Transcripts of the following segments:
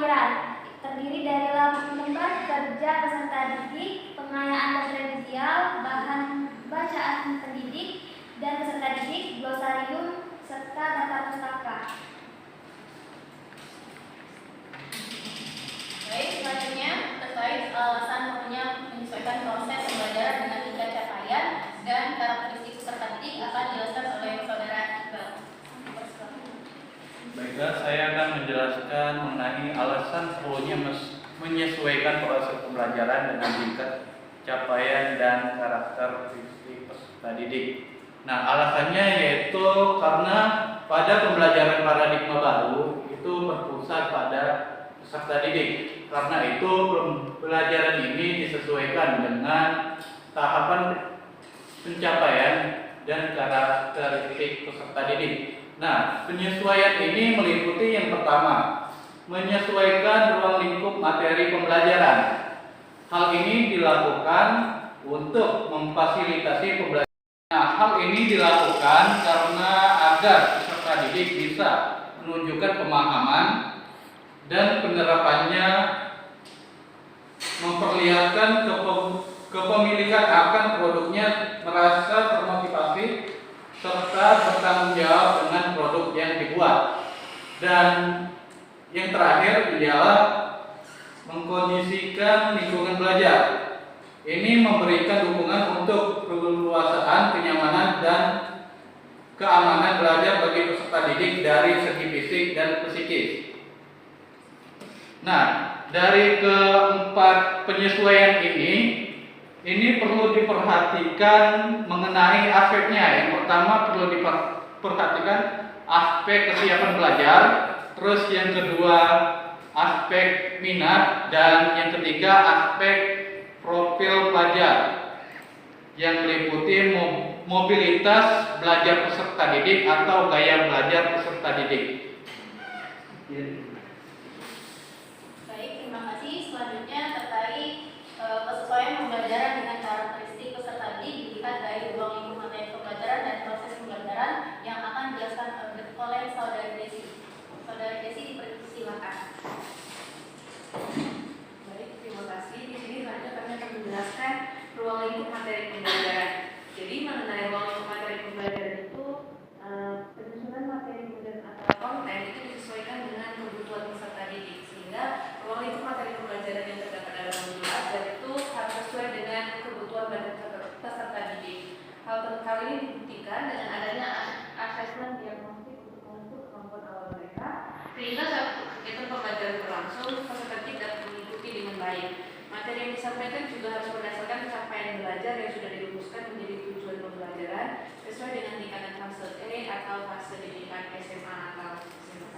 keterampilan, terdiri dari lembar kerja peserta didik, pengayaan dan remedial, bahan bacaan pendidik dan peserta didik, glosarium, serta data pustaka. Baik, selanjutnya terkait alasan perlunya menyesuaikan proses pembelajaran dengan tingkat capaian dan karakteristik peserta didik akan dijelaskan oleh saudara Iqbal. Baiklah, saya akan menjelaskan mengenai alasan perlunya menyesuaikan proses pembelajaran dengan tingkat capaian dan karakteristik peserta didik. Nah, alasannya yaitu karena pada pembelajaran paradigma baru itu berpusat pada peserta didik. Karena itu pembelajaran ini disesuaikan dengan tahapan pencapaian dan karakteristik peserta didik. Nah, penyesuaian ini meliputi yang pertama, menyesuaikan ruang lingkup materi pembelajaran. Hal ini dilakukan untuk memfasilitasi pembelajaran. Nah, hal ini dilakukan karena agar peserta didik bisa menunjukkan pemahaman dan penerapannya, memperlihatkan kepemilikan akan produknya, merasa termotivasi serta bertanggung jawab dengan produk yang dibuat. Dan yang terakhir ialah mengkondisikan lingkungan belajar. Ini memberikan dukungan untuk keleluasaan, kenyamanan, dan keamanan belajar bagi peserta didik dari segi fisik dan psikis. Nah, dari keempat penyesuaian ini perlu diperhatikan mengenai aspeknya. Yang pertama perlu diperhatikan aspek kesiapan belajar, terus yang kedua aspek minat, dan yang ketiga aspek profil pelajar yang meliputi mobilitas belajar peserta didik atau gaya belajar peserta didik. Baik, terima kasih. Selanjutnya terkait kesesuaian pembelajaran dengan karakteristik peserta didik dilihat dari ruang lingkup materi pembelajaran dan proses pembelajaran yang akan dijelaskan oleh saudari Desi. Saudari Desi, dipersilakan. Baik, terima kasih. Di sini selanjutnya kami akan menjelaskan ruang lingkup materi pembelajaran. Jadi mengenai ruang lingkup materi pembelajaran itu penyusunan materi pembelajaran atau konten itu disesuaikan dengan kebutuhan peserta didik, sehingga ruang lingkup materi pembelajaran yang terdapat dalam modul belajar itu harus sesuai dengan kebutuhan peserta didik. Hal ini dibuktikan dengan adanya asesmen diagnostik untuk mengukur kemampuan awal mereka, sehingga saat kegiatan pembelajaran berlangsung peserta didik dapat mengikuti dengan baik. Materi yang disampaikan juga harus berdasarkan capaian belajar yang sudah dirumuskan menjadi tujuan pembelajaran sesuai dengan tingkatan fase E atau fase didikan SMA atau SMK.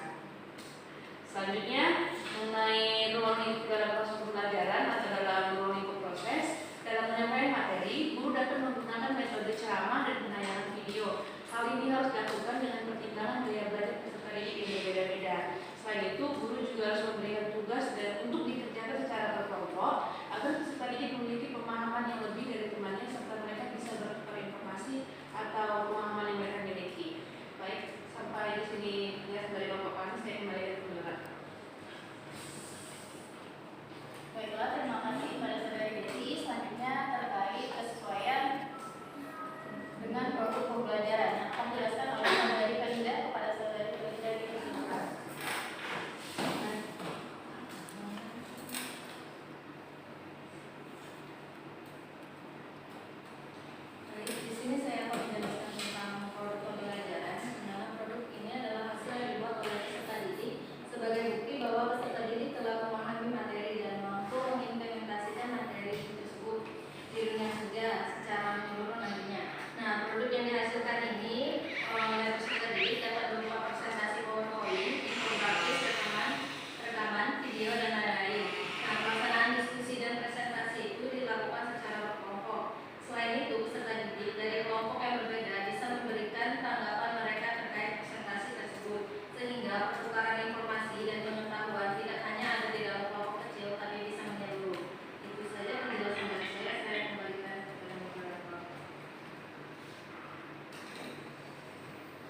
Selanjutnya, mengenai ruang lingkup dalam proses pembelajaran atau dalam ruang lingkup proses, dalam penyampaian materi, guru dapat menggunakan metode ceramah dan penayangan video. Hal ini harus dilakukan dengan pertimbangan gaya belajar peserta didik yang berbeda-beda. Selain itu, guru juga harus memberikan tugas dan untuk dikerjakan secara berkelompok agar peserta didik memiliki pemahaman yang lebih dari temannya serta mereka bisa bertukar informasi atau pemahaman yang mereka miliki. Baik, sampai di sini lihat dari Bapak Pani, saya kembali ke penjelasan. Baiklah, terima kasih kepada saudari Desi. Selanjutnya terkait kesesuaian dengan produk pembelajaran yang akan dijelaskan oleh saudari Pelinda. Kepada saudari Pelinda, dipersilakan. Di sini saya akan menjelaskan tentang produk pembelajaran. Dalam produk ini adalah hasil yang dibuat oleh peserta didik sebagai bukti bahwa peserta didik telah memahami materi dan mampu mengimplementasikan materi tersebut di dunia kerja secara menyeluruh nantinya. Nah, produk yang dihasilkan ini oleh peserta didik dapat berupa presentasi PowerPoint, infografis, rekaman, video, dan lain-lain. Nah, pelaksanaan diskusi dan presentasi itu dilakukan secara berkelompok. Selain itu, peserta didik dari kelompok yang berbeda bisa memberikan tanggapan mereka terkait presentasi tersebut, sehingga pertukaran informasi dan pengetahuan tidak hanya ada di dalam kelompok kecil, tapi bisa menyeluruh. Itu saja penjelasan dari saya kembalikan kepada moderator.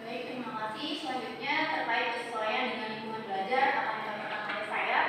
Baik, terima kasih. Selanjutnya terkait kesesuaian dengan lingkungan belajar akan disampaikan oleh saya.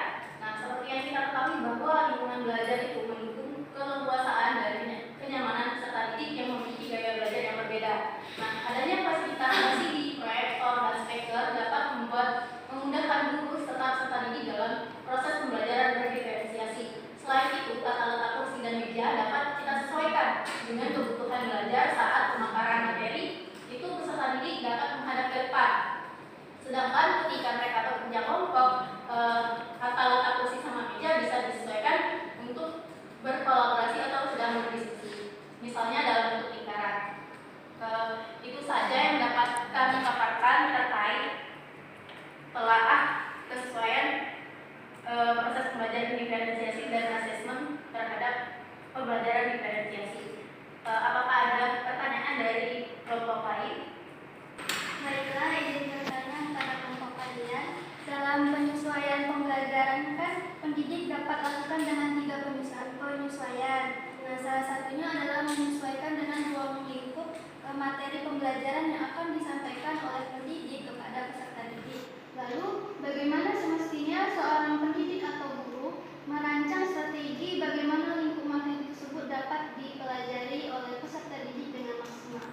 pendidik dapat lakukan dengan 3 penyesuaian. Nah, salah satunya adalah menyesuaikan dengan ruang lingkup materi pembelajaran yang akan disampaikan oleh pendidik kepada peserta didik. Lalu, bagaimana semestinya seorang pendidik atau guru merancang strategi bagaimana lingkup materi tersebut dapat dipelajari oleh peserta didik dengan maksimal.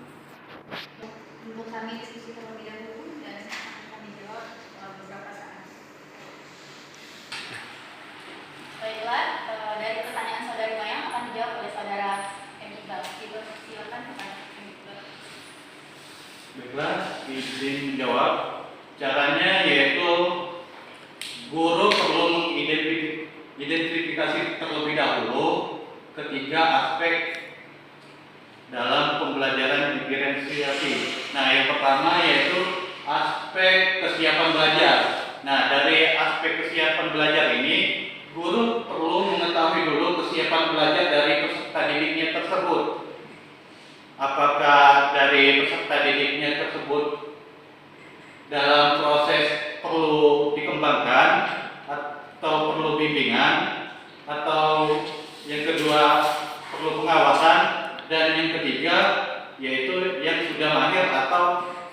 Untuk kami diskusi terlebih dahulu dan akan kami jawab beberapa saat. Baiklah, dari pertanyaan saudari Mayang akan dijawab oleh saudara Iqbal. Silakan kepada Iqbal. Baiklah, izin menjawab. Caranya yaitu guru perlu mengidentifikasi terlebih dahulu ketiga aspek dalam pembelajaran diferensiasi. Nah, yang pertama yaitu aspek kesiapan belajar. Nah, dari aspek kesiapan belajar ini, guru perlu mengetahui dulu kesiapan belajar dari peserta didiknya tersebut. Apakah dari peserta didiknya tersebut dalam proses perlu dikembangkan atau perlu bimbingan, atau yang kedua perlu pengawasan, dan yang ketiga yaitu yang sudah mahir atau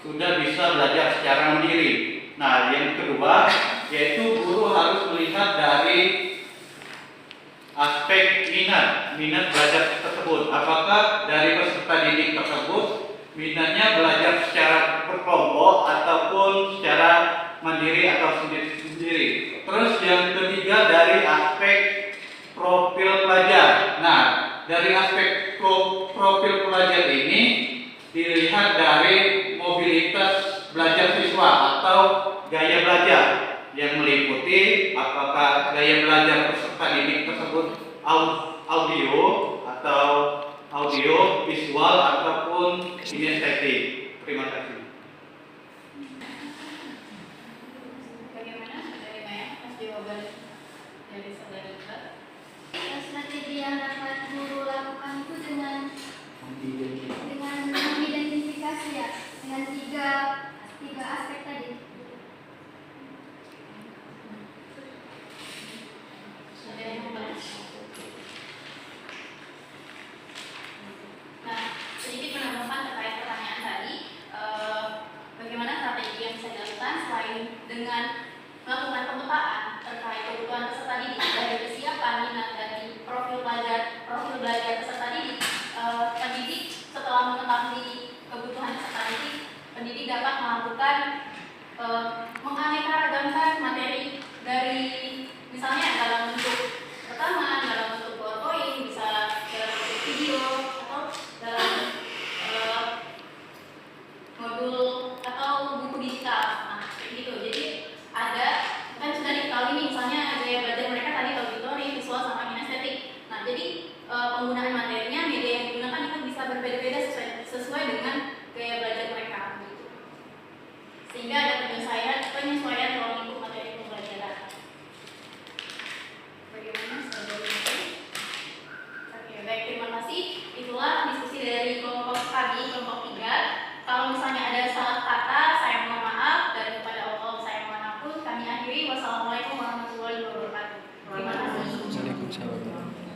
sudah bisa belajar secara mandiri. Nah, yang kedua yaitu guru harus melihat dari aspek minat belajar tersebut. Apakah dari peserta didik tersebut minatnya belajar secara berkelompok ataupun secara mandiri atau sendiri-sendiri. Terus yang ketiga dari aspek profil pelajar. Nah, dari aspek profil pelajar ini dilihat dari mobilitas belajar siswa atau gaya belajar yang meliputi apakah gaya belajar peserta didik tersebut audio, visual ataupun kinestetik. Terima kasih. Bagaimana saudari Mayang atas jawaban dari saudari Iqbal? Strategi yang dapat guru lakukan itu dengan mengidentifikasi ya, dengan tiga aspek tadi. Saudari Iqbal. Nah, sedikit menambahkan terkait pertanyaan tadi, bagaimana strategi yang bisa dilakukan selain dengan melakukan pemetaan terkait kebutuhan peserta didik dari kesiapan minat dari profil belajar peserta didik. Pendidik setelah mengetahui kebutuhan peserta didik, pendidik dapat melakukan menganeka-ragamkan materi dari misalnya dalam bentuk rekaman, dalam bentuk PowerPoint, bisa dalam bentuk video atau dalam modul atau buku digital. Nah, kayak gitu. Jadi ada kan sudah diketahui nih, misalnya gaya belajar mereka tadi auditory, visual sama kinestetik. Nah, jadi penggunaan materinya, media yang digunakan itu bisa berbeda-beda sesuai dengan gaya belajar mereka gitu. Sehingga ada penyesuaian ruang lingkup materi pembelajaran. Bagaimana saudari? Oke, baik, terima kasih. Itulah diskusi dari kelompok kami, kelompok 3. Kalau misalnya ada salah kata, saya mohon maaf, dan kepada Allah saya mohon ampun. Kami akhiri. Wassalamualaikum warahmatullahi wabarakatuh. Terima kasih. Waalaikumsalam.